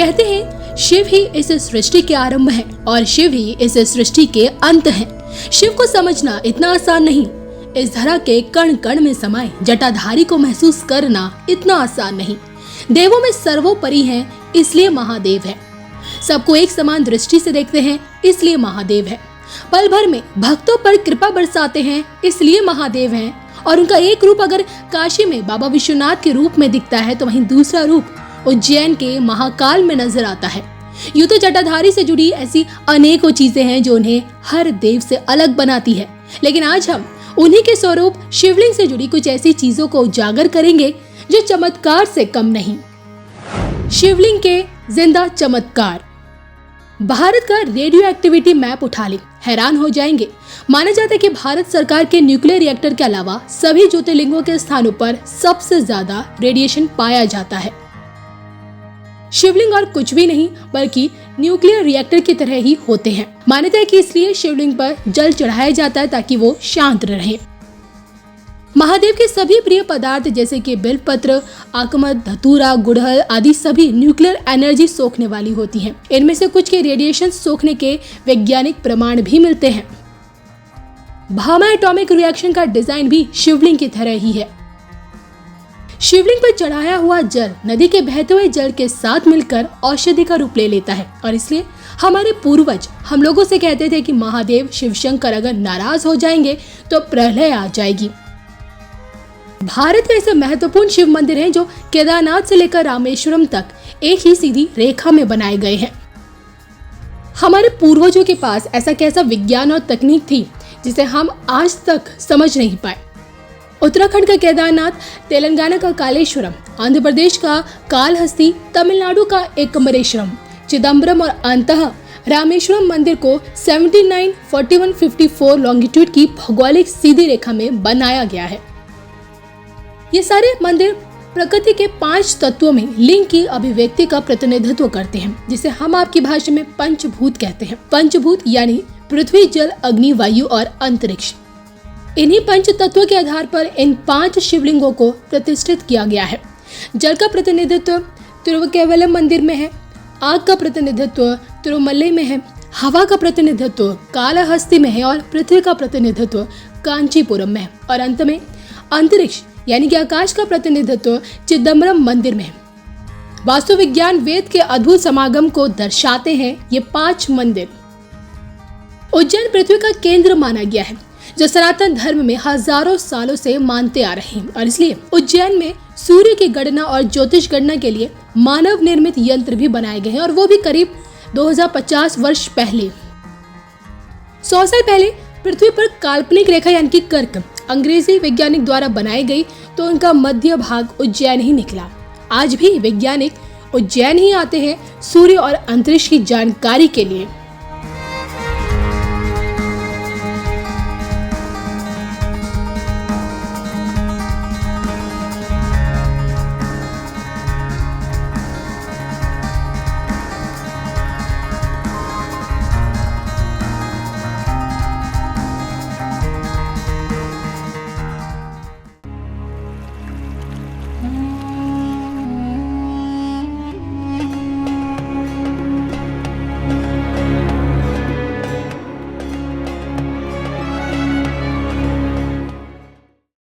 कहते हैं शिव ही इस सृष्टि के आरंभ है और शिव ही इस सृष्टि के अंत है। शिव को समझना इतना आसान नहीं। इस धरा के कण कण में समाये जटाधारी को महसूस करना इतना आसान नहीं। देवों में सर्वोपरि है इसलिए महादेव है। सबको एक समान दृष्टि से देखते हैं इसलिए महादेव है। पल भर में भक्तों पर कृपा बरसाते हैं इसलिए महादेव हैं। और उनका एक रूप अगर काशी में बाबा विश्वनाथ के रूप में दिखता है तो वहीं दूसरा रूप उज्जैन के महाकाल में नजर आता है। यूं तो जटाधारी से जुड़ी ऐसी अनेकों चीजें हैं जो उन्हें हर देव से अलग बनाती है, लेकिन आज हम उन्हीं के स्वरूप शिवलिंग से जुड़ी कुछ ऐसी चीजों को उजागर करेंगे जो चमत्कार से कम नहीं। शिवलिंग के जिंदा चमत्कार। भारत का रेडियो एक्टिविटी मैप उठा लें, हैरान हो जाएंगे। माना जाता है कि भारत सरकार के न्यूक्लियर रिएक्टर के अलावा सभी ज्योतिर्लिंगों के स्थानों पर सबसे ज्यादा रेडिएशन पाया जाता है। शिवलिंग और कुछ भी नहीं बल्कि न्यूक्लियर रिएक्टर की तरह ही होते हैं। मान्यता है कि इसलिए शिवलिंग पर जल चढ़ाया जाता है ताकि वो शांत रहे। महादेव के सभी प्रिय पदार्थ जैसे कि बेलपत्र, आकमत, धतूरा, गुड़हल आदि सभी न्यूक्लियर एनर्जी सोखने वाली होती हैं। इनमें से कुछ के रेडिएशन सोखने के वैज्ञानिक प्रमाण भी मिलते हैं। भामा एटॉमिक रिएक्शन का डिजाइन भी शिवलिंग की तरह ही है। शिवलिंग पर चढ़ाया हुआ जल नदी के बहते हुए जल के साथ मिलकर औषधि का रूप ले लेता है और इसलिए हमारे पूर्वज हम लोगों से कहते थे कि महादेव शिव शंकर अगर नाराज हो जाएंगे तो प्रलय आ जाएगी। भारत में ऐसे महत्वपूर्ण शिव मंदिर हैं जो केदारनाथ से लेकर रामेश्वरम तक एक ही सीधी रेखा में बनाए गए हैं। हमारे पूर्वजों के पास ऐसा कैसा विज्ञान और तकनीक थी जिसे हम आज तक समझ नहीं पाए। उत्तराखंड का केदारनाथ, तेलंगाना का कालेश्वरम, आंध्र प्रदेश का कालहस्ती, तमिलनाडु का एकम्बरेश्वरम, चिदम्बरम और अंततः रामेश्वरम मंदिर को 79, 41, 54 लॉन्गिट्यूड की भौगोलिक सीधी रेखा में बनाया गया है। ये सारे मंदिर प्रकृति के 5 तत्वों में लिंग की अभिव्यक्ति का प्रतिनिधित्व करते हैं, जिसे हम आपकी भाषा में पंचभूत कहते हैं। पंचभूत यानी पृथ्वी, जल, अग्नि, वायु और अंतरिक्ष। इन्हीं पंच तत्वों के आधार पर इन 5 शिवलिंगों को प्रतिष्ठित किया गया है। जल का प्रतिनिधित्व तिरुवक्केवलम मंदिर में है, आग का प्रतिनिधित्व तिरुमलई में है, हवा का प्रतिनिधित्व कालहस्ती में है और पृथ्वी का प्रतिनिधित्व कांचीपुरम में है और अंत में अंतरिक्ष यानी कि आकाश का प्रतिनिधित्व चिदम्बरम मंदिर में है। वास्तु विज्ञान वेद के अद्भुत समागम को दर्शाते हैं ये 5 मंदिर। उज्जैन पृथ्वी का केंद्र माना गया है जो सनातन धर्म में हजारों सालों से मानते आ रहे हैं और इसलिए उज्जैन में सूर्य की गणना और ज्योतिष गणना के लिए मानव निर्मित यंत्र भी बनाए गए हैं और वो भी करीब 2050 वर्ष पहले। 100 साल पहले पृथ्वी पर काल्पनिक रेखा यानी कि कर्क अंग्रेजी वैज्ञानिक द्वारा बनाई गई तो उनका मध्य भाग उज्जैन ही निकला। आज भी वैज्ञानिक उज्जैन ही आते हैं सूर्य और अंतरिक्ष की जानकारी के लिए।